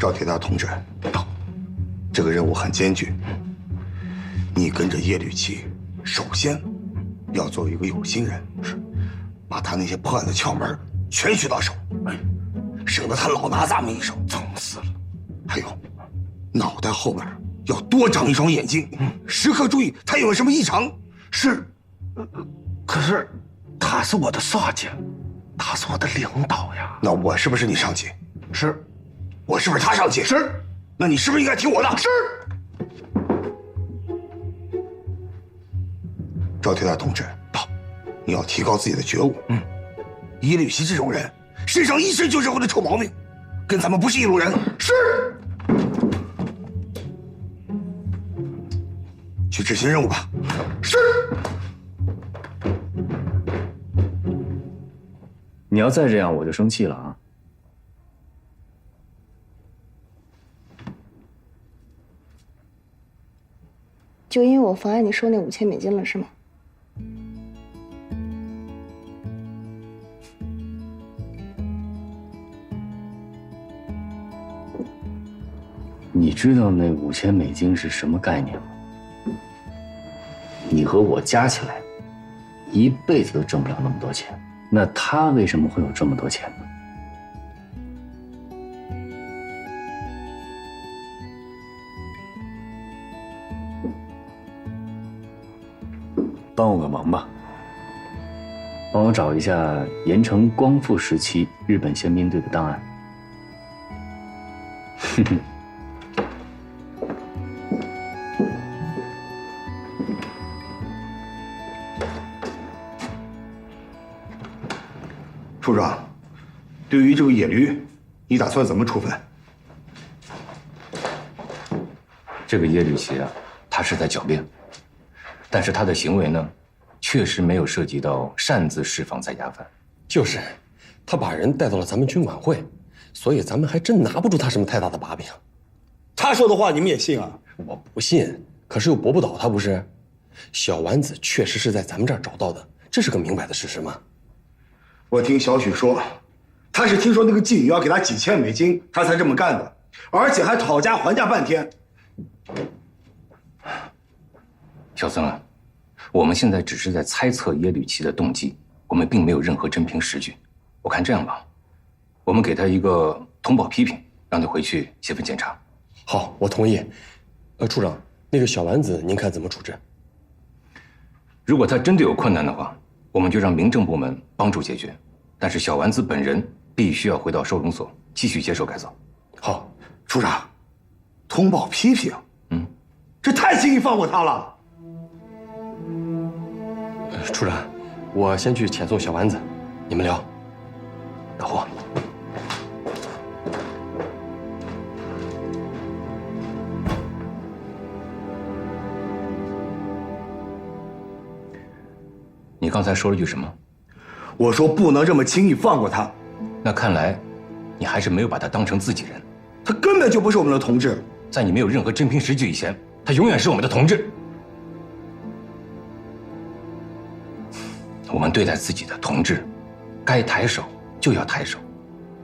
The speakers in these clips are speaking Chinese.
赵铁大同志，到，这个任务很艰巨。你跟着叶吕奇，首先要做一个有心人，是把他那些破案的窍门全学到手，省得他老拿咱们一手，脏死了。还有，脑袋后边要多长一双眼睛，时刻注意他有什么异常。是，可是他是我的上级，他是我的领导呀。那我是不是你上级？是。我是不是他上级？是。那你是不是应该听我的？是。赵铁大同志，到，你要提高自己的觉悟。叶吕奇这种人，身上一身就是会的臭毛病，跟咱们不是一路人。是。去执行任务吧。是。你要再这样，我就生气了啊！就因为我妨碍你收那$5000了，是吗？你知道那$5000是什么概念吗？你和我加起来，一辈子都挣不了那么多钱。那他为什么会有这么多钱呢？帮我个忙吧，帮我找一下盐城光复时期日本宪兵队的档案。哼哼。处长，对于这个野驴，你打算怎么处分？这个叶吕奇啊，他是在狡辩，但是他的行为呢，确实没有涉及到擅自释放在押犯。就是，他把人带到了咱们军管会，所以咱们还真拿不住他什么太大的把柄。他说的话你们也信啊？我不信，可是又驳不倒他，不是？小丸子确实是在咱们这儿找到的，这是个明摆的事实嘛。我听小许说，他是听说那个妓女要给他几千$，他才这么干的，而且还讨价还价半天。小孙啊，我们现在只是在猜测叶吕奇的动机，我们并没有任何真凭实据。我看这样吧，我们给他一个通报批评，让他回去写份检查。好，我同意。处长，那个小丸子您看怎么处置？如果他真的有困难的话，我们就让民政部门帮助解决，但是小丸子本人必须要回到收容所继续接受改造。好，处长，通报批评，这太轻易放过他了。处长，我先去遣送小丸子，你们聊。老胡，你刚才说了句什么？我说不能这么轻易放过他。那看来，你还是没有把他当成自己人。他根本就不是我们的同志，在你没有任何真凭实据以前，他永远是我们的同志。我们对待自己的同志，该抬手就要抬手，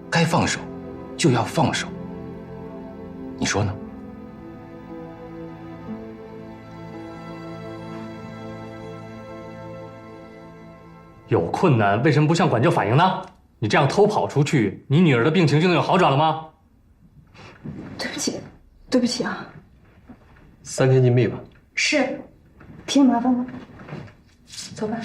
该放手就要放手。你说呢？有困难为什么不向管教反映呢？你这样偷跑出去，你女儿的病情就能有好转了吗？对不起，对不起啊。3天禁闭吧。是，挺麻烦吗？走吧。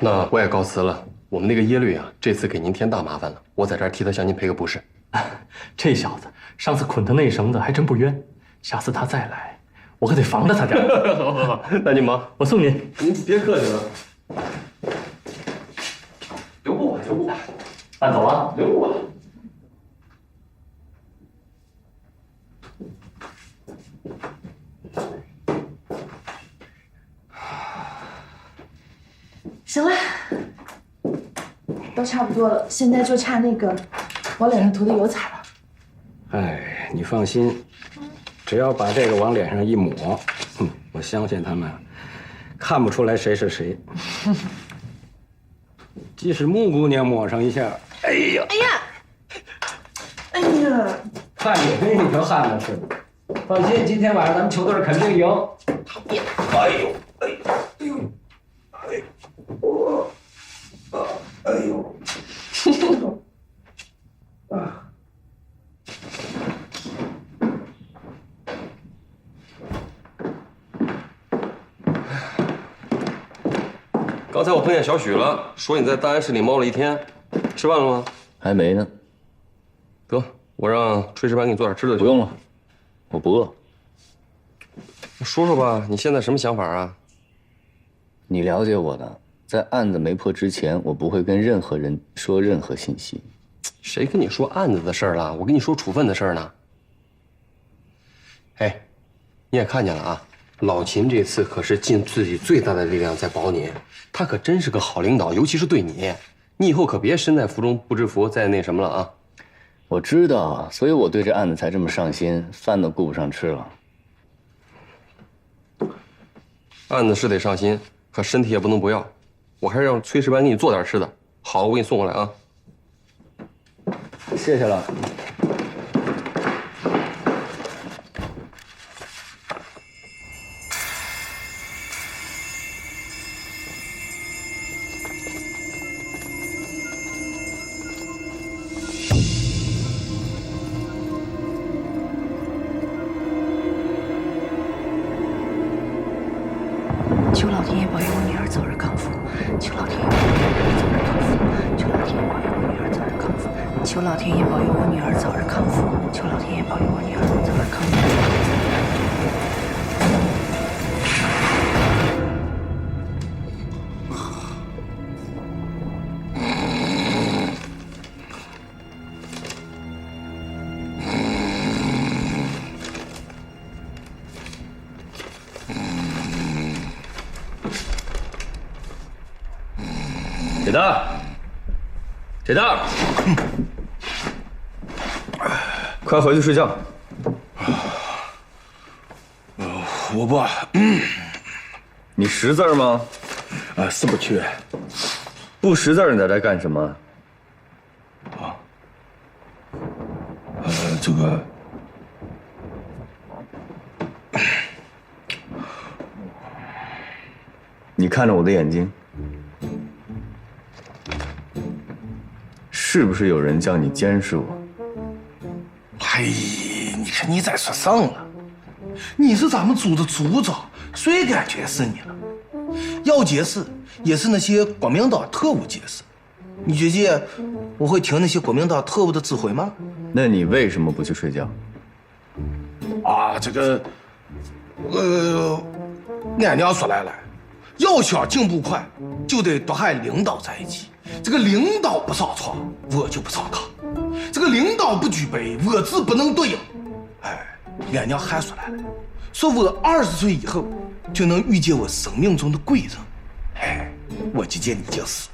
那我也告辞了。我们那个耶律啊，这次给您添大麻烦了，我在这儿替他向您赔个不是。这小子上次捆他那一绳子还真不冤，下次他再来，我可得防着他点。好，那您忙，我送你。您别客气了。留步吧，留步吧。慢走啊，留步吧。行了，都差不多了，现在就差那个往脸上涂的油彩了。哎，你放心，只要把这个往脸上一抹，我相信他们看不出来谁是谁。即使木姑娘抹上一下，哎呀，哎呀，汗也跟一条汉子似的。放心，今天晚上咱们球队肯定赢。哎呦，哎呦，哎呦，哎，我，哎呦，啊。刚才我碰见小许了，说你在档案室里猫了一天，吃饭了吗？还没呢。得，我让炊事班给你做点吃的去。不用了，我不饿。说说吧，你现在什么想法啊？你了解我的，在案子没破之前，我不会跟任何人说任何信息。谁跟你说案子的事儿了？我跟你说处分的事儿呢。哎，你也看见了啊，老秦这次可是尽自己最大的力量在保你，他可真是个好领导，尤其是对你。你以后可别身在福中不知福，再那什么了啊！我知道，所以我对这案子才这么上心，饭都顾不上吃了。案子是得上心，可身体也不能不要。我还是让炊事班给你做点吃的，好，我给你送过来啊。谢谢了。求老天爷保佑我女儿早日康复！求老天爷保佑我女儿早日康复！求老天爷保佑我女儿早日康复！求老天爷保佑我女儿早日康复！求老天爷保佑我女儿早日康复！铁蛋，铁蛋，快回去睡觉。我不，你识字吗？是不去。不识字你在这干什么？这个，你看着我的眼睛，是不是有人叫你监视我？哎，你看你在说啥了？你是咱们组的组长，谁敢监视你了？要监视也是那些国民党特务监视。你觉得我会听那些国民党特务的指挥吗？那你为什么不去睡觉？这个，俺娘说来了，要想进步快，就得多和领导在一起。这个领导不上床，我就不上炕；这个领导不举杯，我自不能对应。俺娘还说来了，说我20岁以后就能遇见我生命中的贵人。我就见你就是。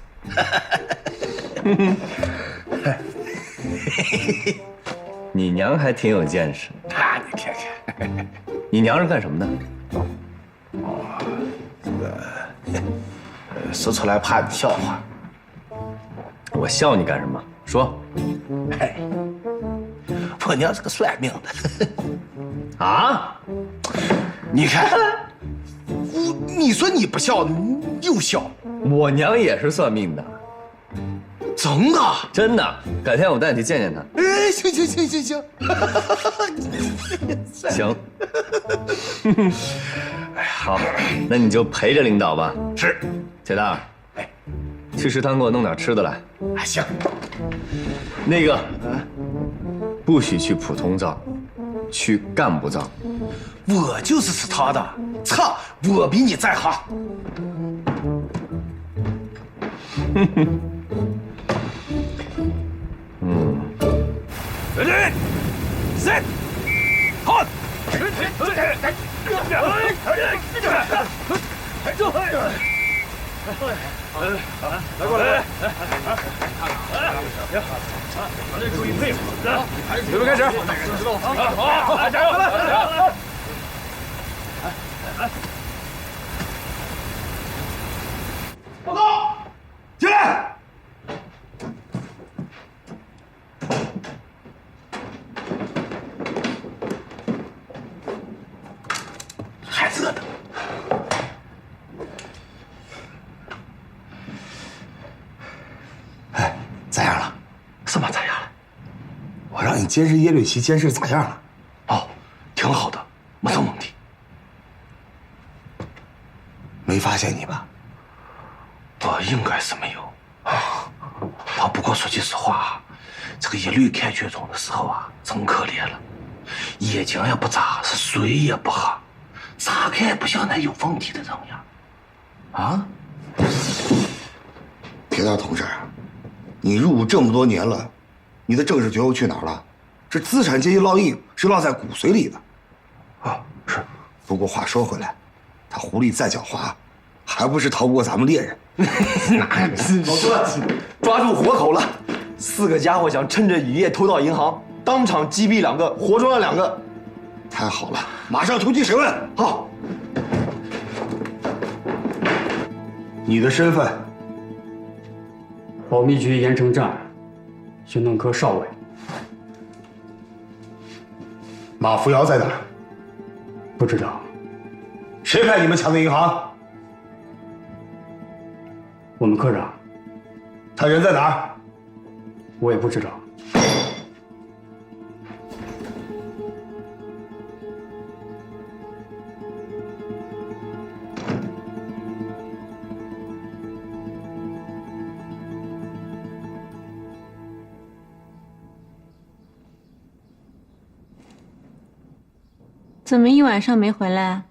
你娘还挺有见识。你看看，你娘是干什么的？说出来怕你笑话。我笑你干什么？说。我娘是个算命的。啊？你看，你说你不笑，你又笑。我娘也是算命的。真的？真的。改天我带你去见见她。行。行。好，那你就陪着领导吧。是。铁蛋，去食堂给我弄点吃的来。行。那个，不许去普通灶，去干部灶。我就是食堂的，操，我比你在行。人，set，好。来过来，行，咱这注意配合，准备开始，好，加油，来，报告，进来。监视耶律齐监视咋样了？哦，挺好的，没啥问题。没发现你吧？应该是没有。不过说句实话，这个耶律开军中的时候啊，真可怜了，眼睛也不眨，是水也不喝，咋看也不像那有问题的人呀。啊？铁大同志，你入伍这么多年了，你的政治觉悟去哪儿了？这资产阶级烙印是烙在骨髓里的。是。不过话说回来，他狐狸再狡猾，还不是逃不过咱们猎人。老孙，抓住活口了！4个家伙想趁着雨夜偷到银行，当场击毙2个，活捉了2个。太好了，马上突击审问。好。你的身份？保密局盐城站行动科少尉。马扶摇在哪儿？不知道。谁派你们抢的银行？我们科长。他人在哪儿？我也不知道。怎么一晚上没回来？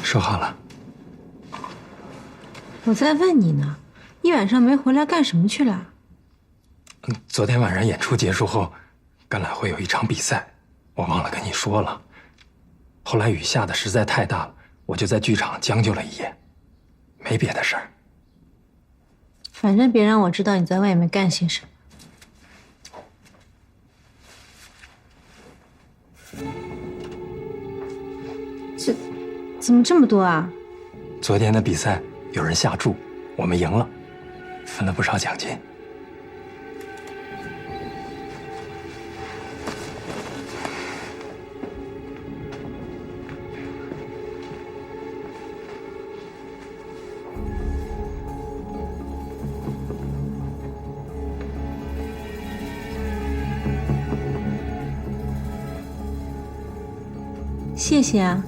说好了。我在问你呢，一晚上没回来干什么去了？昨天晚上演出结束后，橄榄会有一场比赛，我忘了跟你说了。后来雨下的实在太大了，我就在剧场将就了一夜，没别的事儿。反正别让我知道你在外面干些什么。怎么这么多啊？昨天的比赛有人下注，我们赢了，分了不少奖金。谢谢啊。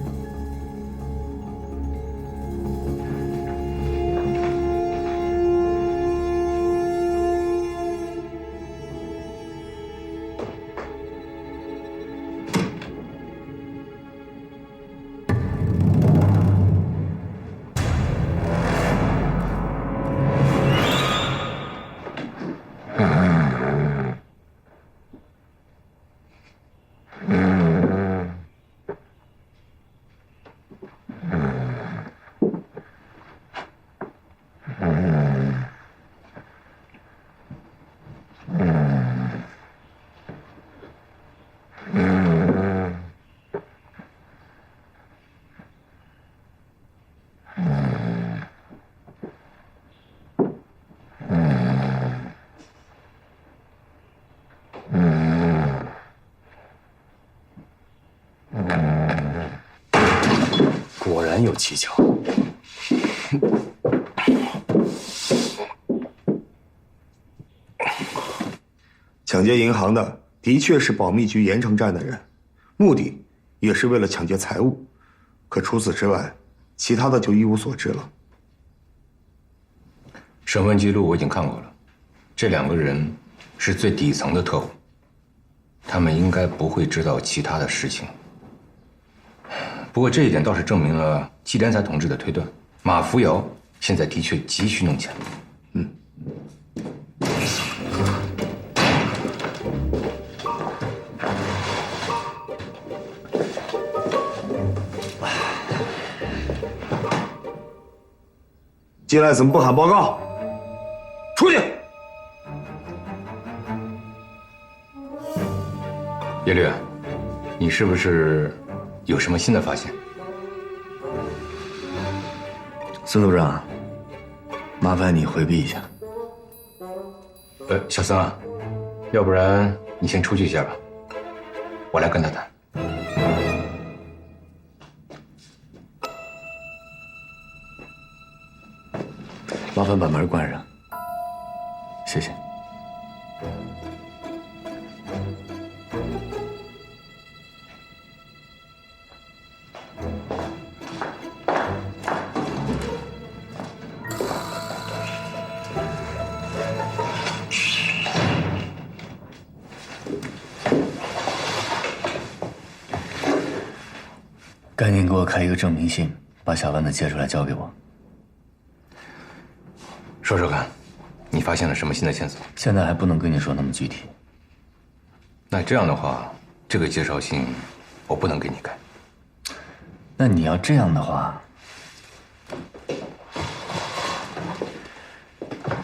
果然有蹊跷。抢劫银行的的确是保密局盐城站的人，目的也是为了抢劫财物。可除此之外，其他的就一无所知了。审问记录我已经看过了，这2个人是最底层的特务，他们应该不会知道其他的事情。不过这一点倒是证明了季连才同志的推断，马扶摇现在的确急需弄钱。进来怎么不喊报告？出去！耶律，你是不是有什么新的发现？孙组长，麻烦你回避一下。小僧啊，要不然你先出去一下吧，我来跟他谈。烦把门关上，谢谢。赶紧给我开一个证明信，把小丸子接出来交给我。说说看，你发现了什么新的线索？现在还不能跟你说那么具体。那这样的话，这个介绍信我不能给你改。那你要这样的话，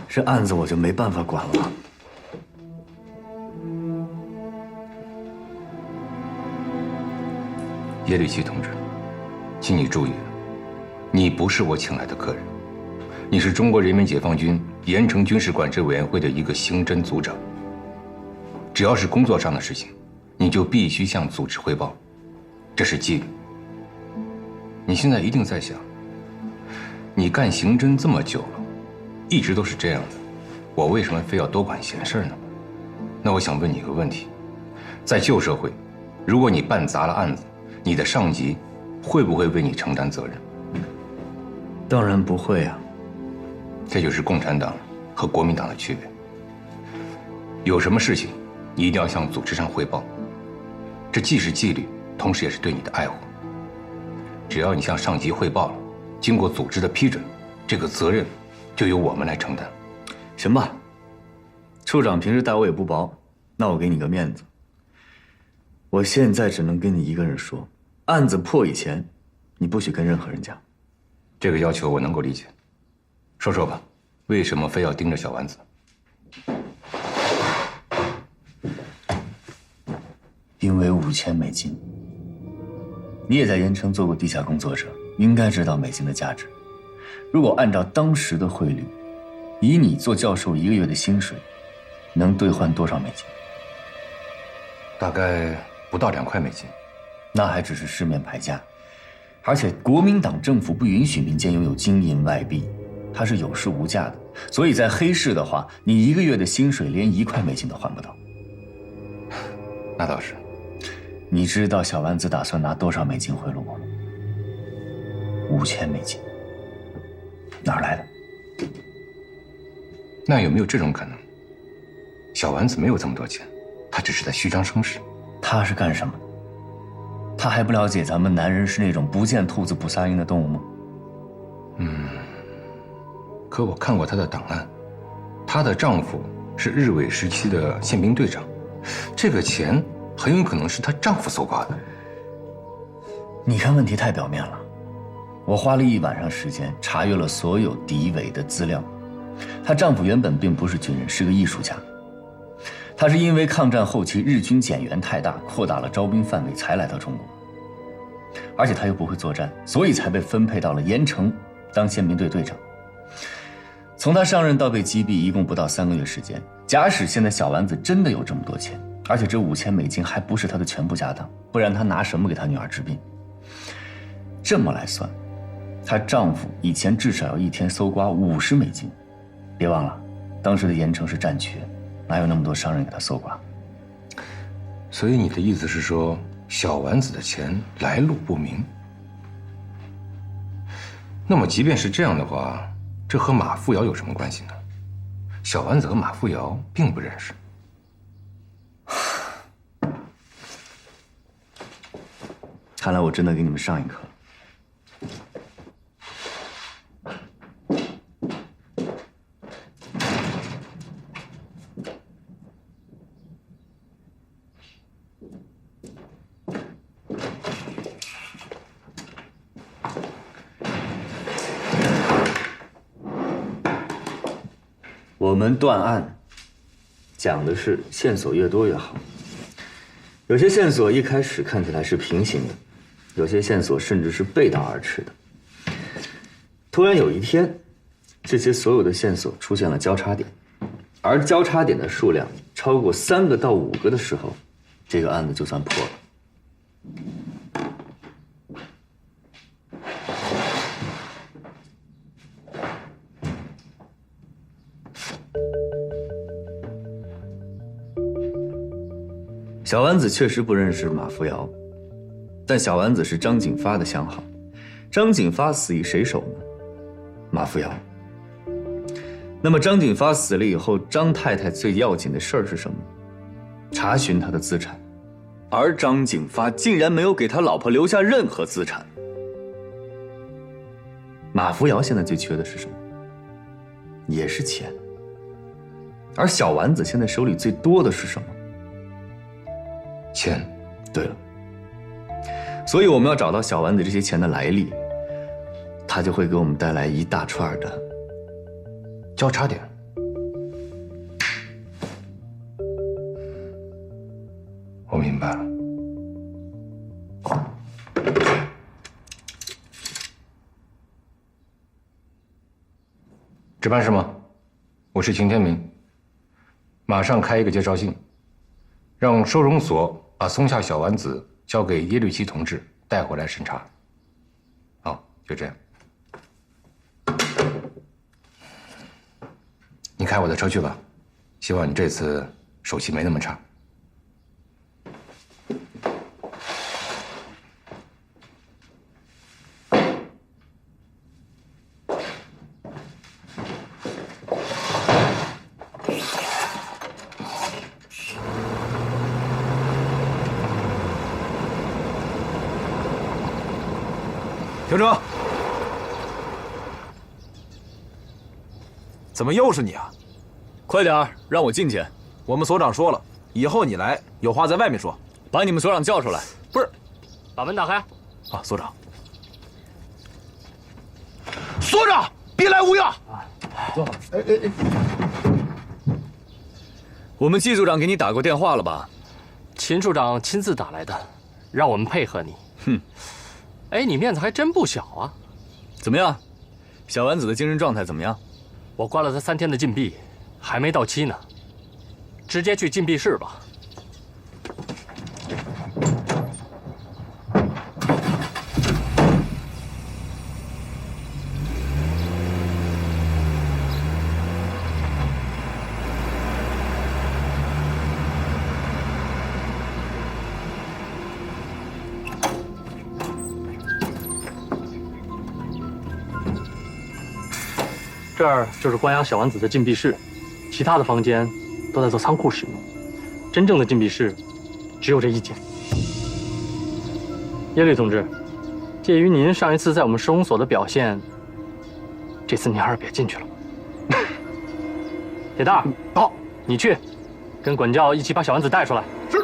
这案子我就没办法管了。叶绿琪同志，请你注意，你不是我请来的客人，你是中国人民解放军盐城军事管制委员会的一个刑侦组长。只要是工作上的事情，你就必须向组织汇报，这是纪律。你现在一定在想，你干刑侦这么久了，一直都是这样的，我为什么非要多管闲事呢？那我想问你一个问题，在旧社会，如果你办砸了案子，你的上级会不会为你承担责任？当然不会啊。这就是共产党和国民党的区别。有什么事情，你一定要向组织上汇报，这既是纪律，同时也是对你的爱护。只要你向上级汇报了，经过组织的批准，这个责任就由我们来承担。行吧，处长平时待我也不薄，那我给你个面子。我现在只能跟你一个人说，案子破以前，你不许跟任何人讲。这个要求我能够理解。说说吧，为什么非要盯着小丸子？因为5000美金。你也在盐城做过地下工作者，应该知道美金的价值。如果按照当时的汇率，以你做教授1个月的薪水，能兑换多少美金？大概不到2块美金。那还只是市面牌价，而且国民党政府不允许民间拥有金银外币，它是有市无价的。所以在黑市的话，你1个月的薪水连1块美金都换不到。那倒是。你知道小丸子打算拿多少美金贿赂我吗？5000美金。哪儿来的？那有没有这种可能？小丸子没有这么多钱，他只是在虚张声势。他是干什么的？他还不了解咱们男人是那种不见兔子不撒鹰的动物吗？可我看过她的档案，她的丈夫是日伪时期的宪兵队长，这个钱很有可能是她丈夫搜刮的。你看问题太表面了。我花了1晚上时间查阅了所有敌伪的资料。她丈夫原本并不是军人，是个艺术家。他是因为抗战后期日军减员太大，扩大了招兵范围才来到中国。而且他又不会作战，所以才被分配到了盐城当宪兵队队长。从他上任到被击毙，一共不到3个月时间。假使现在小丸子真的有这么多钱，而且这5000美金还不是他的全部家当，不然他拿什么给他女儿治病？这么来算，她丈夫以前至少要1天搜刮50美金。别忘了，当时的盐城是战区，哪有那么多商人给他搜刮？所以你的意思是说，小丸子的钱来路不明？那么即便是这样的话，这和马富瑶有什么关系呢？小丸子和马富瑶并不认识。看来我真的给你们上一课。我们断案讲的是线索越多越好。有些线索一开始看起来是平行的，有些线索甚至是背道而驰的。突然有一天，这些所有的线索出现了交叉点，而交叉点的数量超过3个到5个的时候，这个案子就算破了。小丸子确实不认识马扶摇，但小丸子是张景发的相好。张景发死于谁手呢？马扶摇。那么张景发死了以后，张太太最要紧的事儿是什么？查询他的资产。而张景发竟然没有给他老婆留下任何资产。马扶摇现在最缺的是什么？也是钱。而小丸子现在手里最多的是什么？钱。对了，所以我们要找到小丸子这些钱的来历，他就会给我们带来一大串的交叉点。我明白了。值班室吗？我是秦天明，马上开一个介绍信，让收容所把松下小丸子交给耶律齐同志带回来审查。好，就这样。你开我的车去吧，希望你这次手气没那么差。停车！怎么又是你啊？快点，让我进去。我们所长说了，以后你来有话在外面说。把你们所长叫出来。不是，把门打开。啊，所长。所长，别来无恙。坐好。我们季组长给你打过电话了吧？秦处长亲自打来的，让我们配合你。哼。哎，你面子还真不小啊！怎么样，小丸子的精神状态怎么样？我关了他3天的禁闭，还没到期呢。直接去禁闭室吧。这儿就是关押小丸子的禁闭室，其他的房间都在做仓库使用。真正的禁闭室只有这一间。耶律同志，鉴于您上一次在我们收容所的表现，这次您还是别进去了。铁蛋，到，你去，跟管教一起把小丸子带出来。是。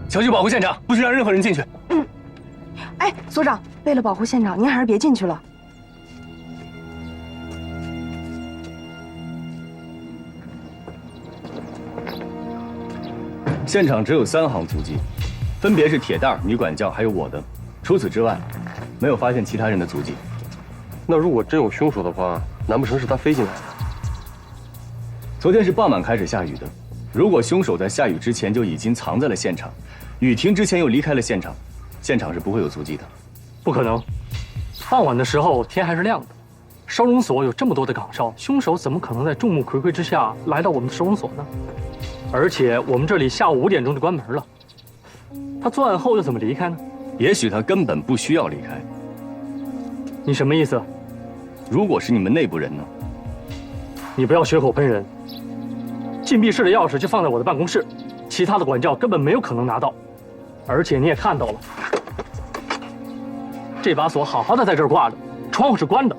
小心保护现场，不许让任何人进去。嗯。哎，所长，为了保护现场，您还是别进去了。现场只有3行足迹，分别是铁蛋、女管教还有我的。除此之外，没有发现其他人的足迹。那如果真有凶手的话，难不成是他飞进来的？昨天是傍晚开始下雨的，如果凶手在下雨之前就已经藏在了现场，雨停之前又离开了现场，现场是不会有足迹的。不可能，傍晚的时候天还是亮的，收容所有这么多的岗哨，凶手怎么可能在众目睽睽之下来到我们的收容所呢？而且我们这里下午5点钟就关门了，他作案后又怎么离开呢？也许他根本不需要离开。你什么意思？如果是你们内部人呢？你不要血口喷人。禁闭室的钥匙就放在我的办公室，其他的管教根本没有可能拿到。而且你也看到了，这把锁好好的在这儿挂着，窗户是关的。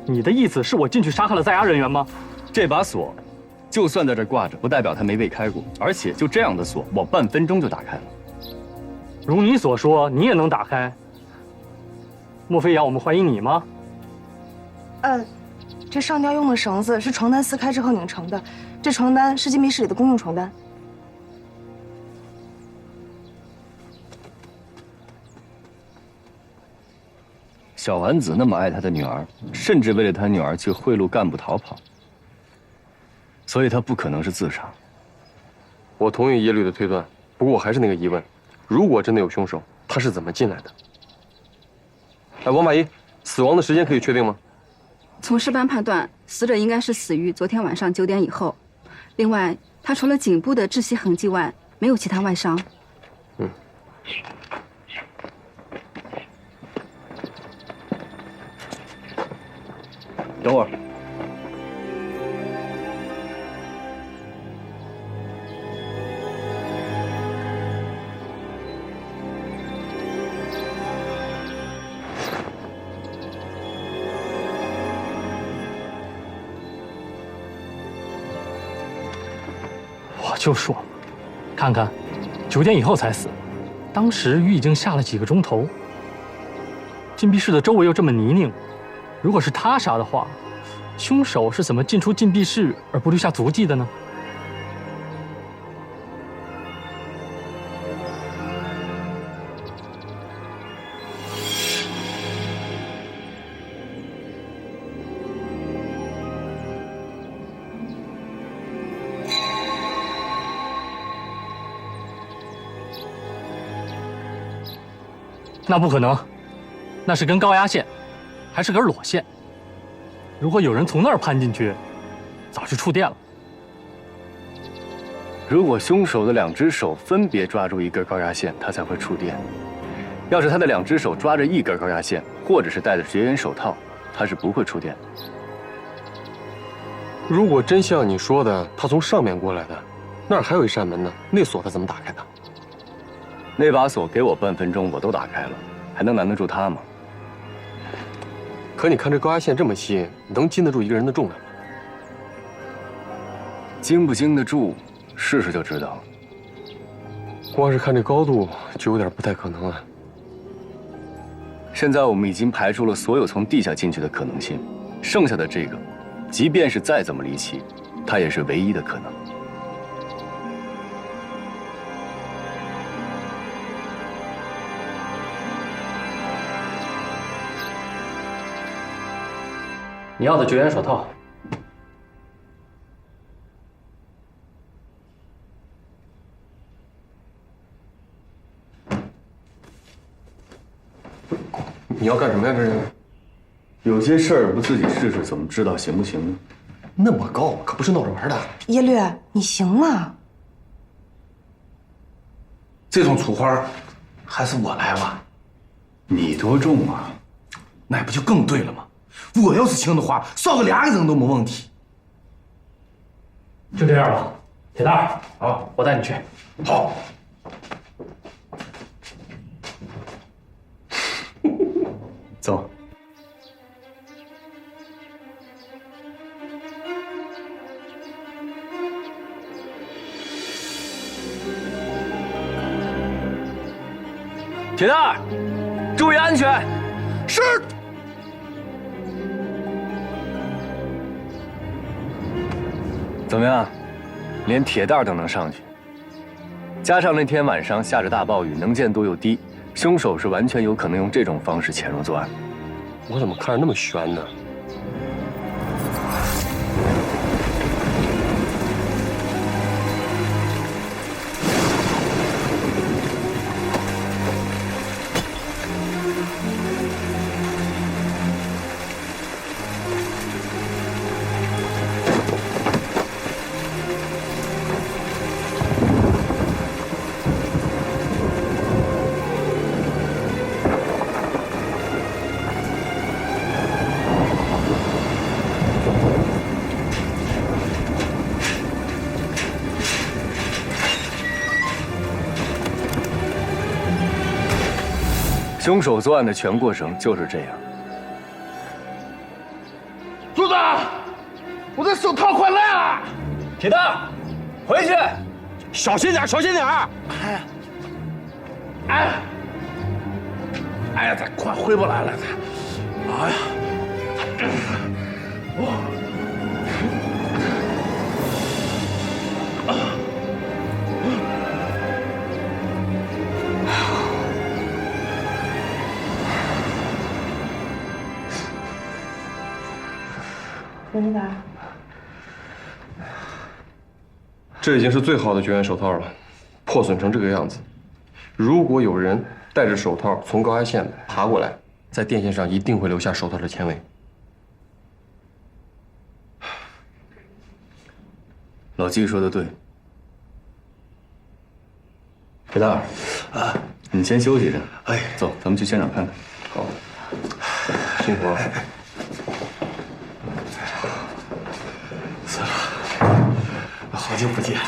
你的意思是我进去杀害了在押人员吗？这把锁，就算在这儿挂着，不代表它没被开过。而且就这样的锁，我半分钟就打开了。如你所说，你也能打开？莫非要我们怀疑你吗？这上吊用的绳子是床单撕开之后拧成的，这床单是禁闭室里的公用床单。小丸子那么爱他的女儿，甚至为了他女儿去贿赂干部逃跑，所以他不可能是自杀。我同意耶律的推断，不过我还是那个疑问：如果真的有凶手，他是怎么进来的？哎，王法医，死亡的时间可以确定吗？从尸斑判断，死者应该是死于昨天晚上9点以后。另外，他除了颈部的窒息痕迹外，没有其他外伤。嗯。等会儿。我就说，看看，9点以后才死，当时雨已经下了几个钟头。禁闭室的周围又这么泥泞，如果是他杀的话，凶手是怎么进出禁闭室而不留下足迹的呢？那不可能，那是根高压线，还是根裸线。如果有人从那儿攀进去，早就触电了。如果凶手的2只手分别抓住一根高压线，他才会触电。要是他的2只手抓着一根高压线，或者是戴着绝缘手套，他是不会触电的。如果真像你说的，他从上面过来的，那儿还有一扇门呢，那锁他怎么打开的？那把锁给我半分钟，我都打开了，还能难得住他吗？可你看这高压线这么细，能经得住一个人的重量吗？经不经得住，试试就知道了。光是看这高度，就有点不太可能了。现在我们已经排除了所有从地下进去的可能性，剩下的这个，即便是再怎么离奇，它也是唯一的可能。你要的绝缘手套。你要干什么呀？这是？有些事儿不自己试试，怎么知道行不行呢？那么高，可不是闹着玩的。耶律，你行了。这种粗活还是我来吧。你多重啊？那不就更对了吗？我要是行的话，少个2个人都没问题。就这样吧，铁蛋儿，好，我带你去。好。走。铁蛋儿，注意安全。是。怎么样，连铁蛋儿都能上去？加上那天晚上下着大暴雨，能见度又低，凶手是完全有可能用这种方式潜入作案。我怎么看着那么悬呢？凶手作案的全过程就是这样。柱子，我的手套快烂了！铁蛋，回去，小心点，小心点！哎呀，咱快回不来了，哎呀，琳达，这已经是最好的绝缘手套了，破损成这个样子，如果有人戴着手套从高压线爬过来，在电线上一定会留下手套的纤维。老季说的对，裴大啊，你先休息着。哎，走，咱们去现场看看。好，辛苦了。死了，好久不见。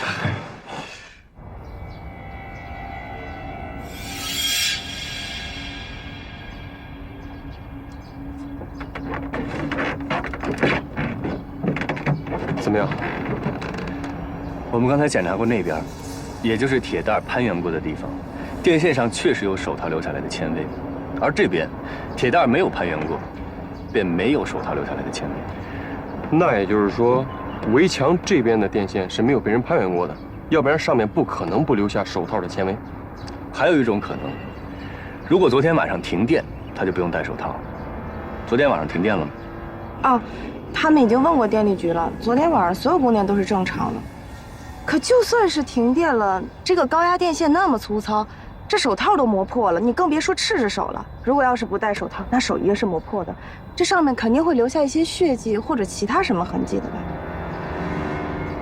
怎么样？我们刚才检查过那边，也就是铁蛋攀援过的地方，电线上确实有手套留下来的纤维，而这边铁蛋没有攀援过，便没有手套留下来的纤维。那也就是说，围墙这边的电线是没有被人攀援过的，要不然上面不可能不留下手套的纤维。还有一种可能，如果昨天晚上停电，他就不用戴手套。昨天晚上停电了吗？哦，他们已经问过电力局了，昨天晚上所有供电都是正常的。可就算是停电了，这个高压电线那么粗糙，这手套都磨破了，你更别说赤着手了。如果要是不戴手套，那手也是磨破的，这上面肯定会留下一些血迹或者其他什么痕迹的吧？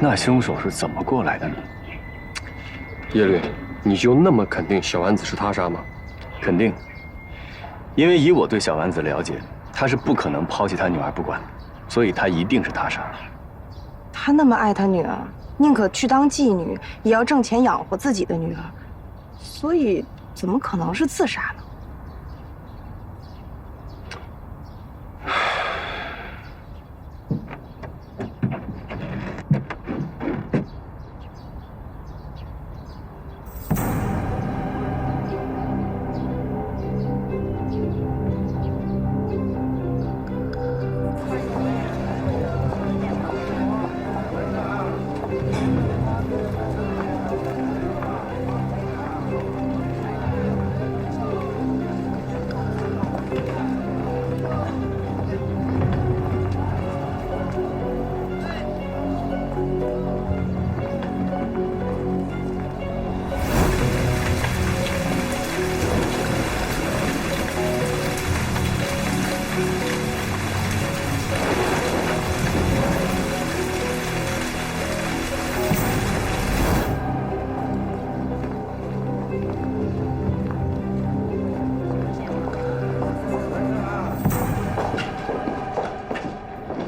那凶手是怎么过来的呢？叶律，你就那么肯定小丸子是他杀吗？肯定，因为以我对小丸子了解，他是不可能抛弃他女儿不管，所以他一定是他杀的。他那么爱他女儿，宁可去当妓女，也要挣钱养活自己的女儿，所以怎么可能是自杀呢？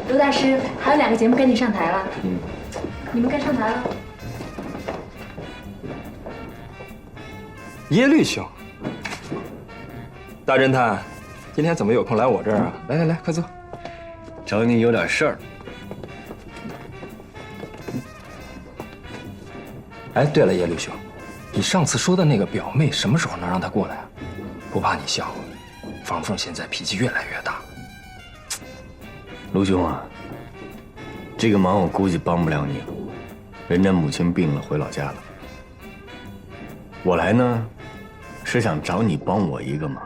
刘大师，还有2个节目赶紧上台了。你们该上台了。耶律兄，大侦探，今天怎么有空来我这儿啊？来来来，快坐。找你有点事儿。哎，对了，耶律兄，你上次说的那个表妹什么时候能让她过来啊？不怕你笑话，房凤现在脾气越来越大。卢兄啊，这个忙我估计帮不了你了，人家母亲病了，回老家了。我来呢，是想找你帮我一个忙。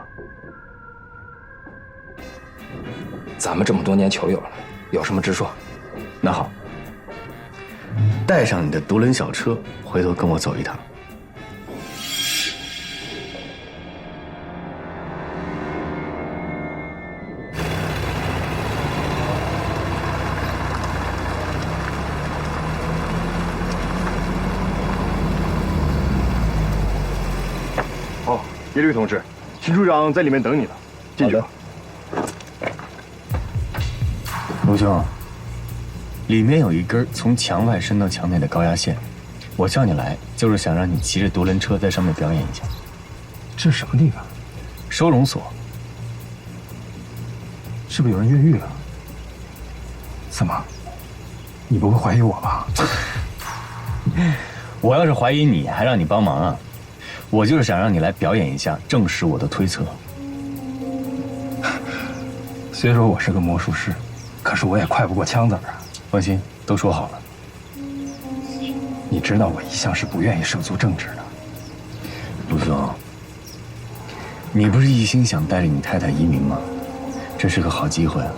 咱们这么多年球友了，有什么直说。那好，带上你的独轮小车，回头跟我走一趟。耶律同志，秦处长在里面等你了，进去吧。卢兄，里面有一根从墙外伸到墙内的高压线，我叫你来就是想让你骑着独轮车在上面表演一下。这是什么地方？收容所。是不是有人越狱了？怎么？你不会怀疑我吧？我要是怀疑你，还让你帮忙啊？我就是想让你来表演一下，证实我的推测。虽说我是个魔术师，可是我也快不过枪子儿啊。放心，都说好了。你知道我一向是不愿意涉足政治的。陆兄，你不是一心想带着你太太移民吗？这是个好机会啊！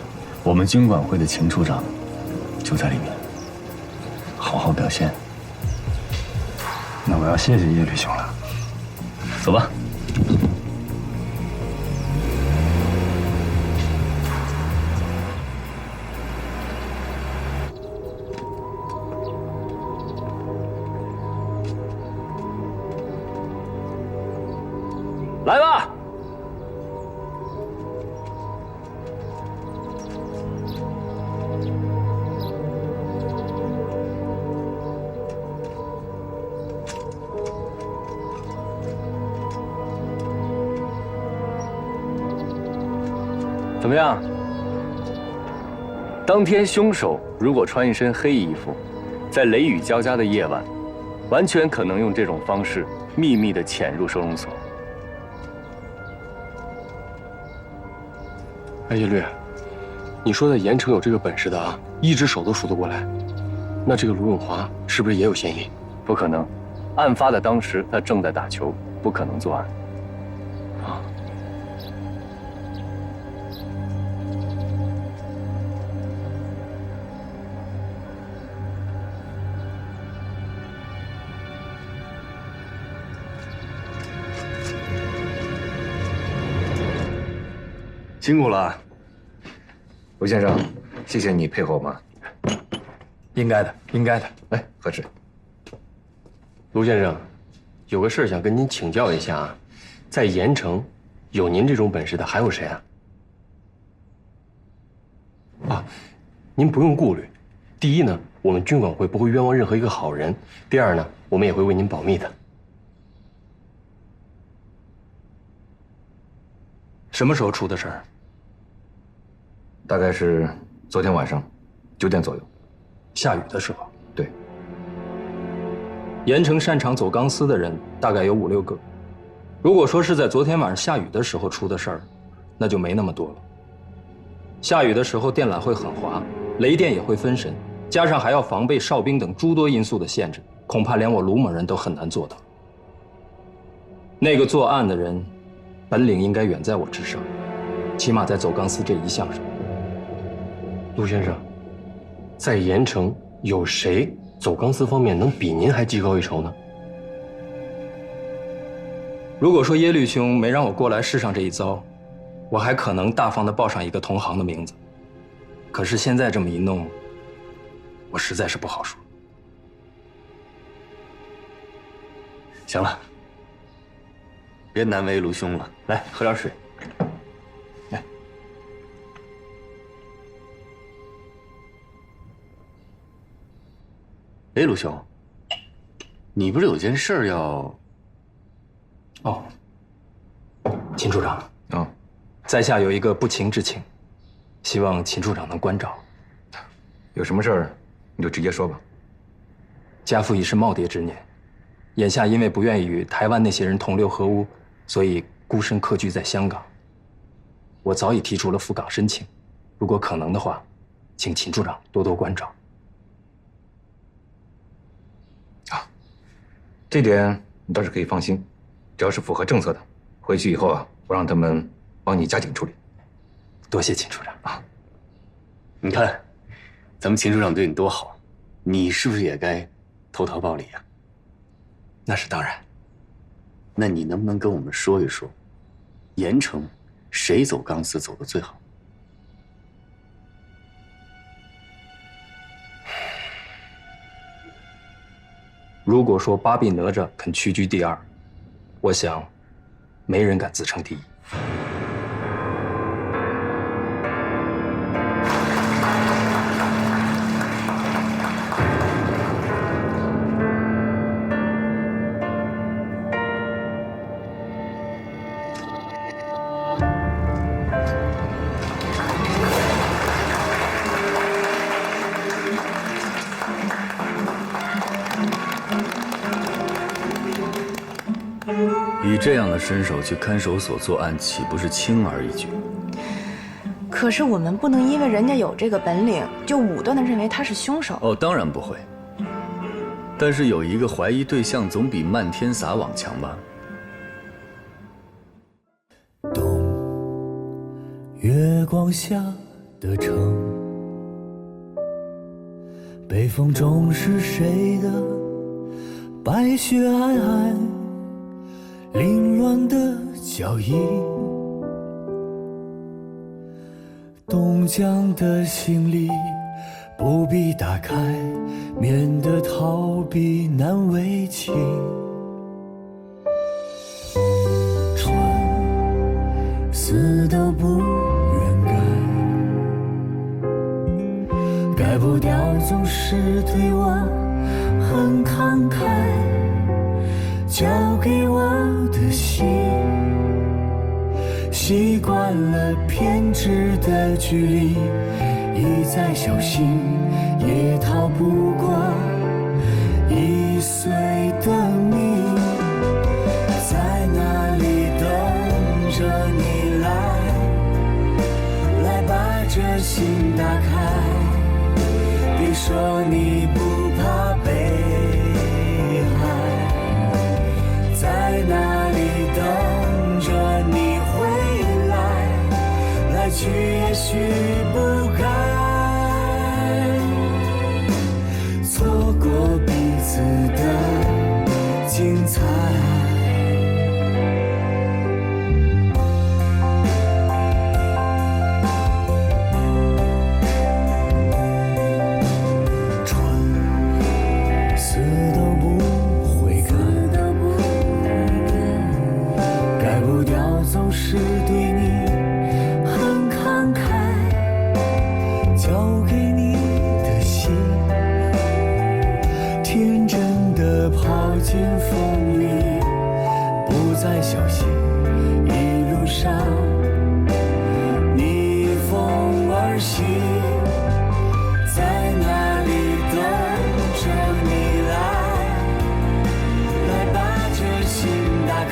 我们军管会的秦处长就在里面，好好表现。那我要谢谢叶律兄了。走吧。来吧。怎么样？当天凶手如果穿一身黑衣服，在雷雨交加的夜晚，完全可能用这种方式秘密地潜入收容所。哎，叶律，你说在盐城有这个本事的啊，一只手都数得过来。那这个卢永华是不是也有嫌疑？不可能，案发的当时他正在打球，不可能作案。啊。辛苦了，卢先生，谢谢你配合我们。应该的，应该的。来，喝水。卢先生，有个事想跟您请教一下啊，在盐城，有您这种本事的还有谁啊？啊，您不用顾虑。第一呢，我们军管会不会冤枉任何一个好人；第二呢，我们也会为您保密的。什么时候出的事儿？大概是昨天晚上9点左右，下雨的时候。对。盐城擅长走钢丝的人大概有5、6个。如果说是在昨天晚上下雨的时候出的事儿，那就没那么多了。下雨的时候电缆会很滑，雷电也会分神，加上还要防备哨兵等诸多因素的限制，恐怕连我卢某人都很难做到。那个作案的人，本领应该远在我之上，起码在走钢丝这一项上。陆先生，在盐城有谁走钢丝方面能比您还技高一筹呢？如果说耶律兄没让我过来试上这一遭，我还可能大方地报上一个同行的名字。可是现在这么一弄，我实在是不好说。行了，别难为卢兄了，来喝点水。来，哎，卢兄，你不是有件事要？哦，秦处长，在下有一个不情之请，希望秦处长能关照。有什么事儿，你就直接说吧。家父已是耄耋之年，眼下因为不愿意与台湾那些人同流合污，所以孤身客居在香港。我早已提出了赴港申请，如果可能的话，请秦处长多多关照。这点你倒是可以放心，只要是符合政策的，回去以后啊，我让他们帮你加紧处理。多谢秦处长啊！你看，咱们秦处长对你多好，你是不是也该投桃报李啊？那是当然。那你能不能跟我们说一说，盐城谁走钢丝走得最好？如果说巴比哪吒肯屈居第2，我想，没人敢自称第1。以这样的身手去看守所作案，岂不是轻而易举？可是我们不能因为人家有这个本领，就武断地认为他是凶手。哦，当然不会。但是有一个怀疑对象，总比漫天撒网强吧？月光下的城，北风中是谁的白雪皑皑，凌乱的脚印。冻僵的行李不必打开，免得逃避难为情。春死都不愿改不掉总是对我很慷慨，交给我的心习惯了偏执的距离，一再小心也逃不过易碎的命。在哪里等着你来把这心打开，别说你不怕被害，在哪里等着你回来去也许不该错过彼此的精彩。总是对你很慷慨，交给你的心，天真的跑进风里，不再小心，一路上逆风而行。在哪里等着你来把这心打开，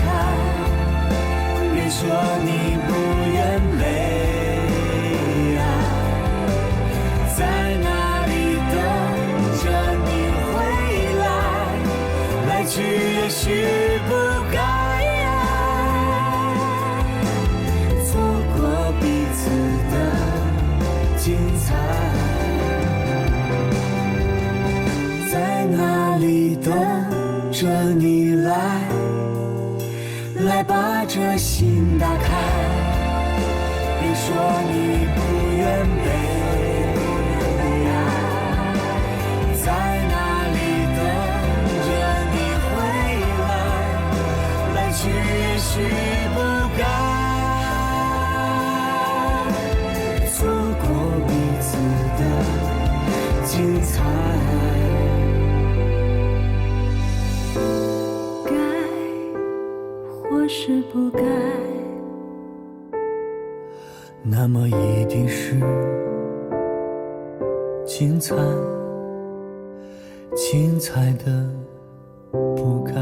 说你不愿被爱，在哪里等着你回来去也许不该错过彼此的精彩，在哪里等着你来把这心打开，别说你不愿被爱，在哪里等着你回来去也许不该错过彼此的精彩。或是不该，那么一定是精彩，精彩的不该。